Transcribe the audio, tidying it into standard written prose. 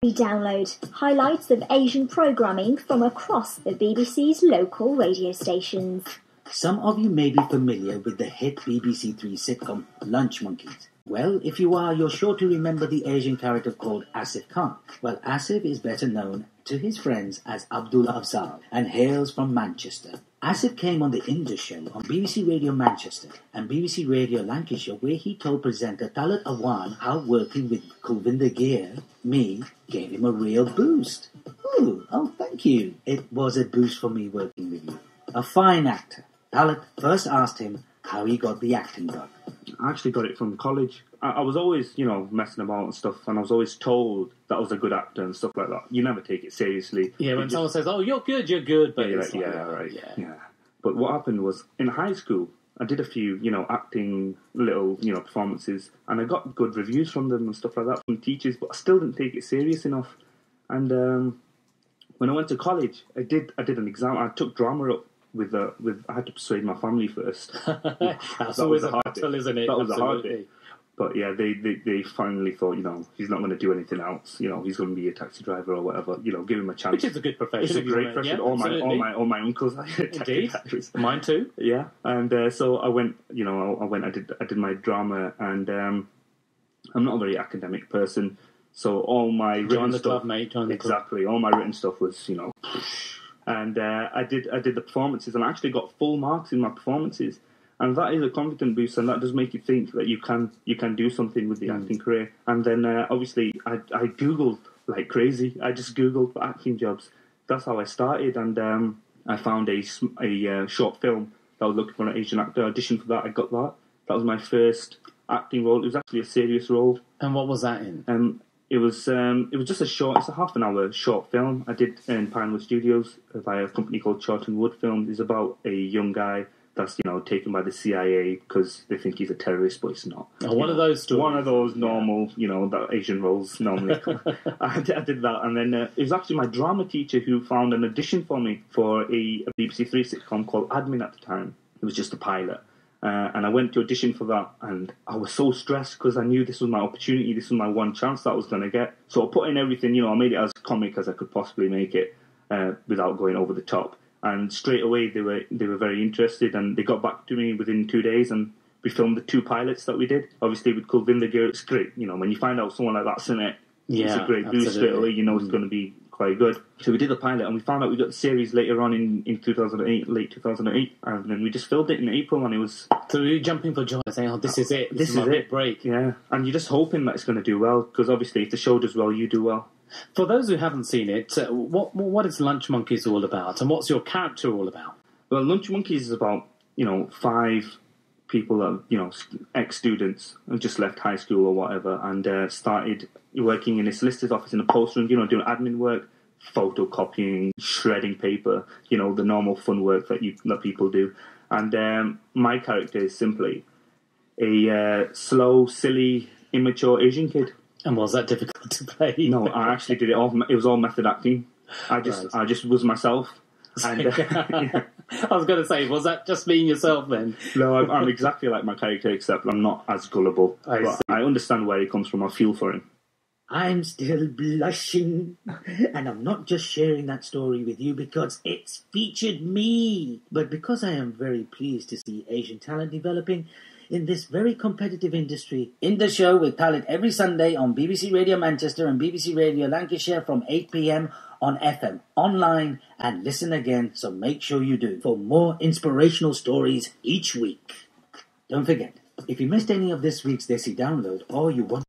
We download highlights of Asian programming from across the BBC's local radio stations. Some of you may be familiar with the hit BBC Three sitcom Lunch Monkeys. Well, if you are, you're sure to remember the Asian character called Asif Khan. Well, Asif is better known to his friends as Abdullah Afzal and hails from Manchester. Asif came on the Indus show on BBC Radio Manchester and BBC Radio Lancashire, where he told presenter Talat Awan how working with Kulvinder Ghir, me, gave him a real boost. Oh, thank you. It was a boost for me working with you. A fine actor. Talat first asked him how he got the acting bug. I actually got it from college. I was always, messing about and stuff, and I was always told that I was a good actor and stuff like that. You never take it seriously. Yeah, when someone says, "Oh, you're good," but it's like, right. Yeah. But what happened was, in high school, I did a few, acting little, performances, and I got good reviews from them and stuff like that from teachers, but I still didn't take it serious enough. And when I went to college, I did an exam. I took drama up with I had to persuade my family first. That's always a battle, isn't it? That was a hard bit. But yeah, they finally thought, he's not going to do anything else. He's going to be a taxi driver or whatever. Give him a chance. Which is a good profession. It's a great profession. Yeah, all my uncles are Indeed. actors. Mine too. Yeah, and so I went. I did my drama, and I'm not a very academic person, so all my written stuff, club, mate. Join the exactly. All my written stuff was, and I did the performances, and I actually got full marks in my performances. And that is a confidence boost, and that does make you think that you can do something with the acting career. And then obviously I googled like crazy. I just googled for acting jobs. That's how I started, and I found a short film that I was looking for an Asian actor. I auditioned for that. I got that. That was my first acting role. It was actually a serious role. And what was that in? It was just it's a half an hour short film. I did in Pinewood Studios via a company called Charlton Wood Films. It's about a young guy that's taken by the CIA because they think he's a terrorist, but he's not. One of those stories. One of those normal, that Asian roles normally. I did that, and then it was actually my drama teacher who found an audition for me for a BBC Three sitcom called Admin at the time. It was just a pilot. And I went to audition for that, and I was so stressed because I knew this was my opportunity, this was my one chance that I was going to get. So I put in everything, I made it as comic as I could possibly make it without going over the top. And straight away they were very interested, and they got back to me within 2 days, and we filmed the 2 pilots that we did. Obviously with Kulvinder Ghir, it's great. When you find out someone like that's in it, it's a great boost straight away. It's going to be quite good. So we did the pilot, and we found out we got the series later on in 2008, late 2008, and then we just filmed it in April, and it was... So we were jumping for joy, saying, this is it. This is my big break. Yeah, and you're just hoping that it's going to do well, because obviously if the show does well, you do well. For those who haven't seen it, what is Lunch Monkeys all about, and what's your character all about? Well, Lunch Monkeys is about 5 people that ex-students who just left high school or whatever, and started working in a solicitor's office in a post room, doing admin work, photocopying, shredding paper, the normal fun work that people do. And my character is simply a slow, silly, immature Asian kid. And was that difficult to play? No, I actually did it all. It was all method acting. I just was myself. And, I was going to say, was that just being yourself then? No, I'm exactly like my character, except I'm not as gullible. I understand where he comes from. I feel for him. I'm still blushing, and I'm not just sharing that story with you because it's featured me, but because I am very pleased to see Asian talent developing in this very competitive industry. In the show with talent every Sunday on BBC Radio Manchester and BBC Radio Lancashire from 8 p.m. on FM, online, and listen again, so make sure you do, for more inspirational stories each week. Don't forget, if you missed any of this week's Desi download or you want